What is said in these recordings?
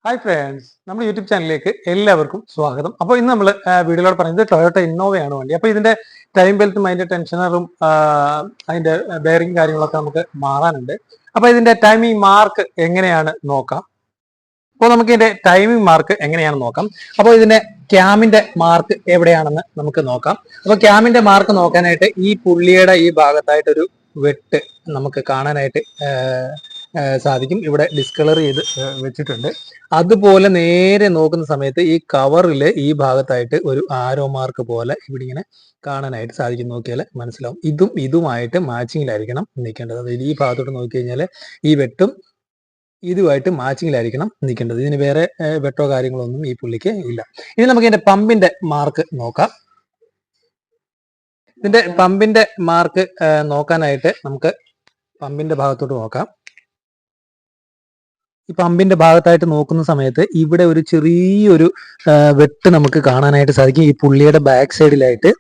Hi friends, നമ്മുടെ YouTube ചാനലിലേക്ക് എല്ലാവർക്കും സ്വാഗതം. അപ്പോൾ ഇന്ന് നമ്മൾ വീഡിയോയിലൂടെ പറയുന്നത് ടൊയോട്ട ഇന്നോവയാണ് വണ്ടി. അപ്പോൾ ഇതിന്റെ ടൈം ബെൽറ്റും അതിന്റെ ടെൻഷനറും അതിന്റെ ബെയറിംഗ് കാര്യങ്ങളൊക്കെ നമുക്ക് മാറാനുണ്ട്. അപ്പോൾ ഇതിന്റെ ടൈമിംഗ് മാർക്ക് എങ്ങനെയാണ് നോക്കാം. അപ്പോൾ നമുക്ക് ഇതിന്റെ ടൈമിംഗ് മാർക്ക് എങ്ങനെയാണെന്ന് നോക്കാം. അപ്പോൾ ഇതിന്റെ ക്യാമിന്റെ മാർക്ക് എവിടെയാണെന്ന് നമുക്ക് നോക്കാം. അപ്പോൾ ക്യാമിന്റെ മാർക്ക് നോക്കാനായിട്ട് ഈ പുള്ളിയുടെ ഈ ഭാഗത്തായിട്ടൊരു വെട്ട് നമുക്ക് കാണാനായിട്ട് സാധിക്കും. ഇവിടെ ഡിസ്കളർ ചെയ്ത് വെച്ചിട്ടുണ്ട്. അതുപോലെ നേരെ നോക്കുന്ന സമയത്ത് ഈ കവറിൽ ഈ ഭാഗത്തായിട്ട് ഒരു ആരോ മാർക്ക് പോലെ ഇവിടെ ഇങ്ങനെ കാണാനായിട്ട് സാധിക്കും. നോക്കിയാൽ മനസ്സിലാവും. ഇതുമായിട്ട് മാച്ചിങ്ങിലായിരിക്കണം നിൽക്കേണ്ടത്. അതായത് ഈ ഭാഗത്തോട്ട് നോക്കിക്കഴിഞ്ഞാൽ ഈ വെട്ടും ഇതുമായിട്ട് മാച്ചിങ്ങിലായിരിക്കണം നിൽക്കേണ്ടത്. ഇതിന് വേറെ വെട്ടോ കാര്യങ്ങളോ ഒന്നും ഈ പുള്ളിക്ക് ഇല്ല. ഇനി നമുക്ക് ഇതിന്റെ പമ്പിന്റെ മാർക്ക് നോക്കാം. ഇതിന്റെ പമ്പിന്റെ മാർക്ക് നോക്കാനായിട്ട് നമുക്ക് പമ്പിന്റെ ഭാഗത്തോട്ട് നോക്കാം. ഈ പമ്പിന്റെ ഭാഗത്തായിട്ട് നോക്കുന്ന സമയത്ത് ഇവിടെ ഒരു ചെറിയൊരു വെട്ട് നമുക്ക് കാണാനായിട്ട് സാധിക്കും. ഈ പുള്ളിയുടെ ബാക്ക് സൈഡിലായിട്ട്,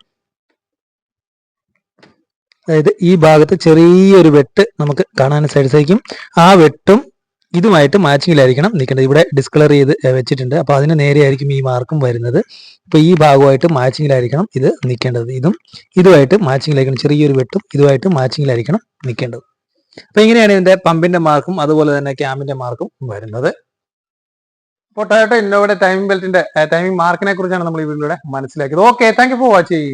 അതായത് ഈ ഭാഗത്ത് ചെറിയൊരു വെട്ട് നമുക്ക് കാണാനായിട്ട് സാധിക്കും. ആ വെട്ടും ഇതുമായിട്ട് മാച്ചിങ്ങിലായിരിക്കണം നിൽക്കേണ്ടത്. ഇവിടെ ഡിസ്കളർ ചെയ്ത് വെച്ചിട്ടുണ്ട്. അപ്പോൾ അതിന് നേരെയായിരിക്കും ഈ മാർക്കും വരുന്നത്. അപ്പോൾ ഈ ഭാഗമായിട്ട് മാച്ചിങ്ങിലായിരിക്കണം ഇത് നിൽക്കേണ്ടത്. ഇതുമായിട്ട് മാച്ചിങ്ങിലായിരിക്കണം. ചെറിയൊരു വെട്ടും ഇതുമായിട്ട് മാച്ചിങ്ങിലായിരിക്കണം നിൽക്കേണ്ടത്. അപ്പൊ ഇങ്ങനെയാണ് ഇതിന്റെ പമ്പിന്റെ മാർക്കും അതുപോലെ തന്നെ ക്യാമിന്റെ മാർക്കും വരുന്നത്. അപ്പോൾ ടൊയോട്ട ഇന്നോവയുടെ ടൈമിംഗ് ബെൽറ്റിന്റെ ടൈമിംഗ് മാർക്കിനെ കുറിച്ചാണ് നമ്മൾ ഈ വീഡിയോയിലൂടെ മനസ്സിലാക്കിയത്. Okay, thank you for watching.